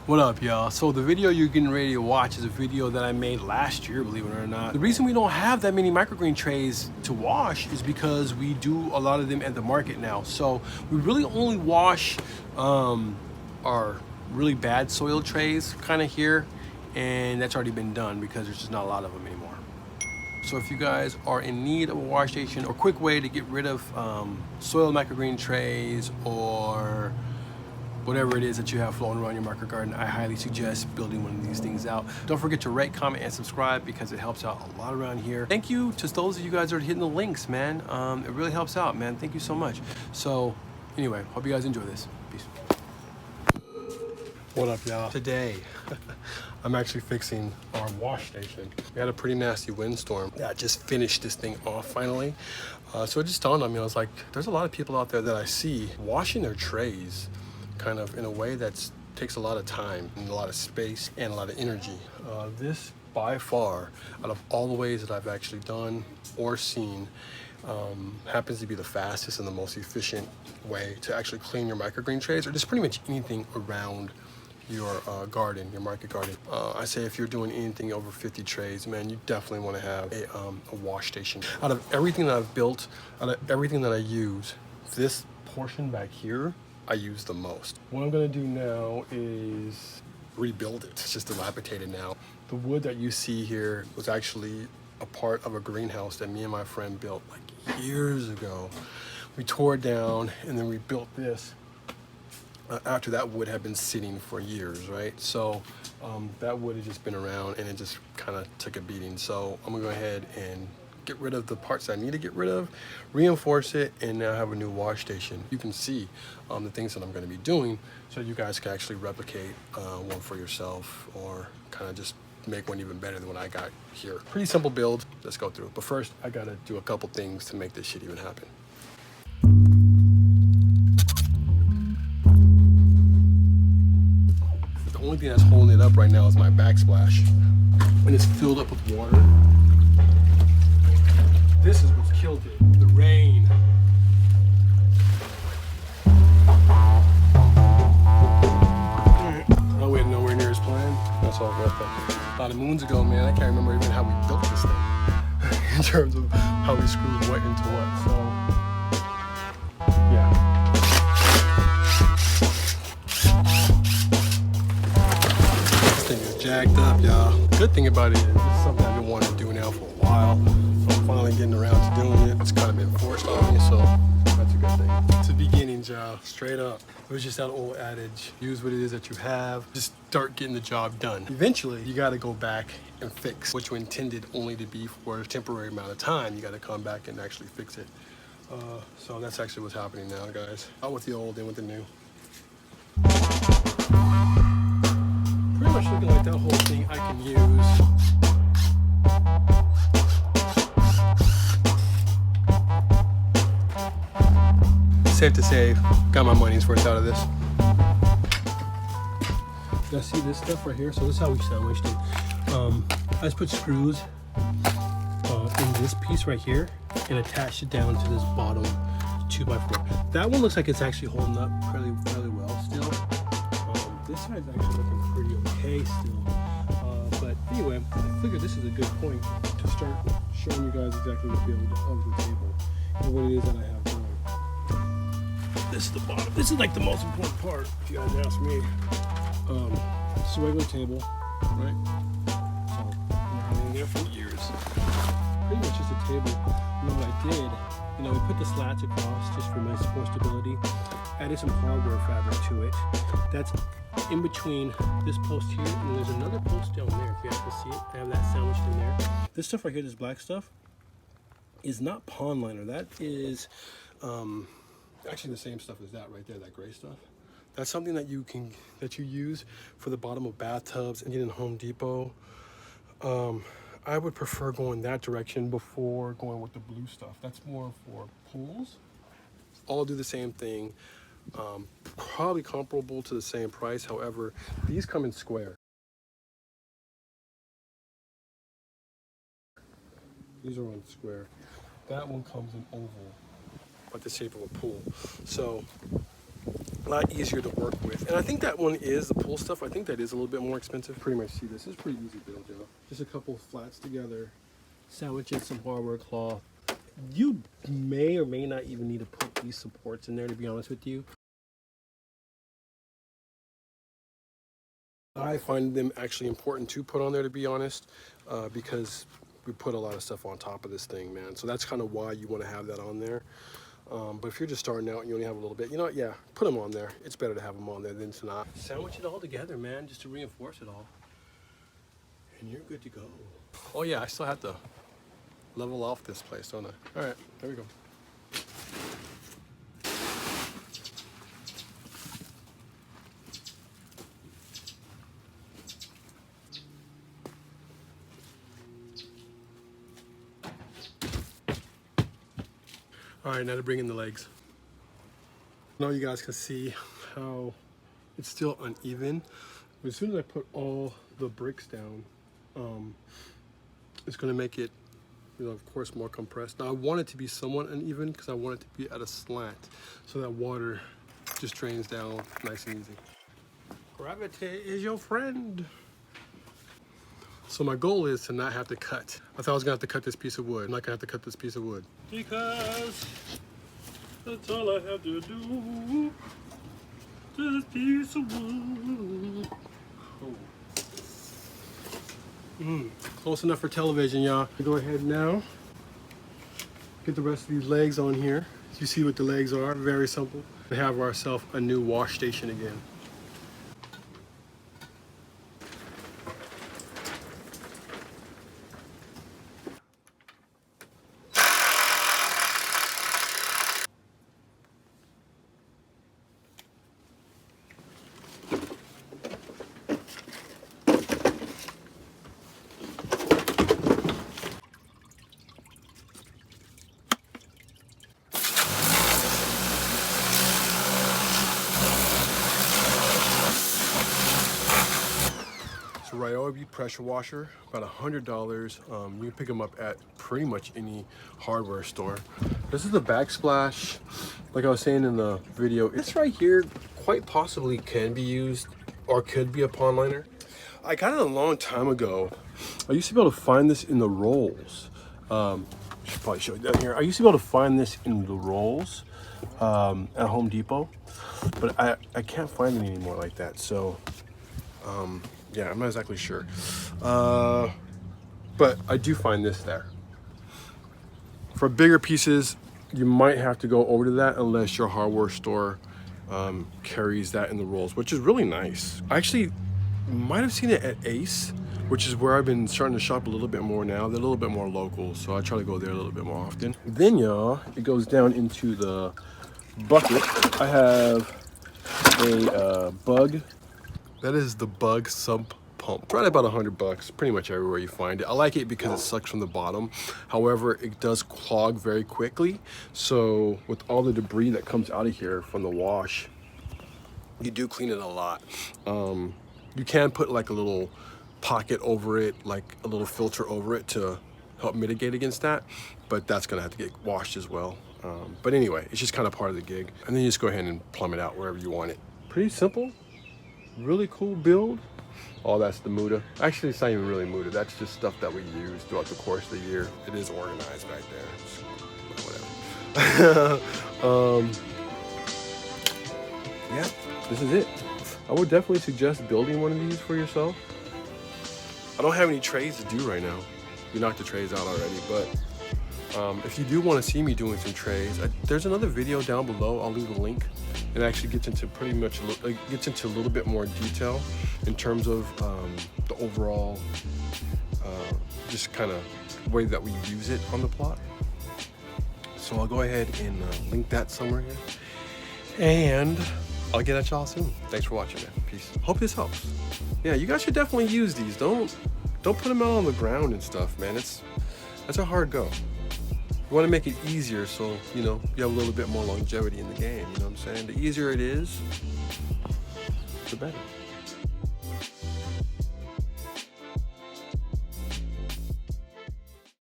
What up, y'all? So the video you're getting ready to watch is a video that I made last year, believe it or not. The reason we don't have that many microgreen trays to wash is because we do a lot of them at the market now. So we really only wash our really bad soil trays kind of here, and that's already been done because there's just not a lot of them anymore. So if you guys are in need of a wash station or quick way to get rid of soil microgreen trays or whatever it is that you have floating around your micro garden, I highly suggest building one of these things out. Don't forget to rate, comment, and subscribe because it helps out a lot around here. Thank you to those of you guys that are hitting the links, man. It really helps out, man. Thank you so much. So anyway, hope you guys enjoy this. Peace. What up, y'all? Today, I'm actually fixing our wash station. We had a pretty nasty windstorm. Yeah, I just finished this thing off finally. So it just dawned on me, I was like, there's a lot of people out there that I see washing their trays kind of in a way that takes a lot of time and a lot of space and a lot of energy. This by far, out of all the ways that I've actually done or seen, happens to be the fastest and the most efficient way to actually clean your microgreen trays or just pretty much anything around your garden, your market garden. I say if you're doing anything over 50 trays, man, you definitely want to have a wash station. Out of everything that I've built, out of everything that I use, this portion back here, I use the most. What I'm gonna do now is rebuild it. It's just dilapidated now. The wood that you see here was actually a part of a greenhouse that me and my friend built like years ago. We tore it down and then we built this after that wood had been sitting for years, right? So that wood has just been around and it just kind of took a beating. So I'm gonna go ahead and get rid of the parts I need to get rid of, reinforce it, and now have a new wash station. You can see the things that I'm going to be doing so you guys can actually replicate one for yourself or kind of just make one even better than what I got here. Pretty simple build. Let's go through it. But first, I got to do a couple things to make this shit even happen. The only thing that's holding it up right now is my backsplash. When it's filled up with water, this is what's killed it, the rain. Oh, we had nowhere near his plan. That's all right though. A lot of moons ago, man, I can't remember even how we built this thing in terms of how we screwed what into what, so yeah. This thing is jacked up, y'all. Good thing about it is this is something I've been wanting to do now for a while. Finally getting around to doing it. It's kind of been forced on me, so that's a good thing. It's the beginning, y'all, straight up. It was just that old adage, use what it is that you have, just start getting the job done. Eventually, you gotta go back and fix what you intended only to be for a temporary amount of time. You gotta come back and actually fix it. So that's actually what's happening now, guys. Out with the old, in with the new. Pretty much looking like that whole thing I can use. Safe to say, got my money's worth out of this. You guys see this stuff right here? So this is how we sandwiched it. I just put screws in this piece right here and attached it down to this bottom 2x4. That one looks like it's actually holding up fairly well still. This side's actually looking pretty okay still. But anyway, I figured this is a good point to start showing you guys exactly the build of the table and what it is that I have going. This is the bottom. This is like the most important part, if you guys ask me. It's a regular table, right? So, I've been there for years. Pretty much just a table. You know what I did? We put the slats across just for nice support stability. Added some hardware fabric to it. That's in between this post here, and there's another post down there, if you guys can see it. I have that sandwiched in there. This stuff right here, this black stuff, is not pond liner. That is, actually the same stuff as that right there, that gray stuff. That's something that you use for the bottom of bathtubs and get in Home Depot. I would prefer going that direction before going with the blue stuff. That's more for pools. All do the same thing. Probably comparable to the same price. However, these come in square. These are on square. That one comes in oval, like the shape of a pool. So a lot easier to work with. And I think that one is the pull stuff. I think that is a little bit more expensive. Pretty much see this is pretty easy build, y'all. Just a couple flats together, sandwich in some hardware cloth. You may or may not even need to put these supports in there, to be honest with you. I find them actually important to put on there, to be honest, because we put a lot of stuff on top of this thing, man. So that's kind of why you want to have that on there. But if you're just starting out and you only have a little bit, you know what? Yeah, put them on there. It's better to have them on there than to not. Sandwich it all together, man, just to reinforce it all. And you're good to go. Oh yeah, I still have to level off this place, don't I? All right, there we go. All right, now to bring in the legs. Now you guys can see how it's still uneven. But as soon as I put all the bricks down, it's gonna make it, you know, of course, more compressed. Now I want it to be somewhat uneven because I want it to be at a slant so that water just drains down nice and easy. Gravity is your friend. So my goal is to not have to cut. I thought I was gonna have to cut this piece of wood. I'm not gonna have to cut this piece of wood. Because that's all I have to do. This piece of wood. Oh. Close enough for television, y'all. Go ahead now. Get the rest of these legs on here. You see what the legs are, very simple. We have ourselves a new wash station again. Ryobi pressure washer, about $100. You can pick them up at pretty much any hardware store. This is the backsplash. Like I was saying in the video, this right here quite possibly can be used or could be a pond liner. I got it a long time ago. I used to be able to find this in the rolls. Should probably show you down here. I used to be able to find this in the rolls at Home Depot, but I can't find it anymore like that. So yeah, I'm not exactly sure. But I do find this there. For bigger pieces, you might have to go over to that unless your hardware store carries that in the rolls, which is really nice. I actually might have seen it at Ace, which is where I've been starting to shop a little bit more now. They're a little bit more local, so I try to go there a little bit more often. Then, y'all, it goes down into the bucket. I have a Bug. That is the Bug sump pump. Right about $100, pretty much everywhere you find it. I like it because it sucks from the bottom. However, it does clog very quickly. So with all the debris that comes out of here from the wash, you do clean it a lot. You can put like a little pocket over it, like a little filter over it to help mitigate against that, but that's gonna have to get washed as well. But anyway, it's just kind of part of the gig. And then you just go ahead and plumb it out wherever you want it. Pretty simple. Really cool build. Oh, that's the Muda. Actually, it's not even really Muda. That's just stuff that we use throughout the course of the year. It is organized back there. Whatever. Yeah, this is it. I would definitely suggest building one of these for yourself. I don't have any trays to do right now. We knocked the trays out already, but if you do want to see me doing some trays, there's another video down below. I'll leave a link. It actually gets into pretty much gets into a little bit more detail in terms of the overall just kind of way that we use it on the plot. So I'll go ahead and link that somewhere here, and I'll get at y'all soon. Thanks for watching, man. Peace. Hope this helps. Yeah, you guys should definitely use these. Don't put them out on the ground and stuff, man. That's a hard go. You want to make it easier so, you know, you have a little bit more longevity in the game, you know what I'm saying? The easier it is, the better.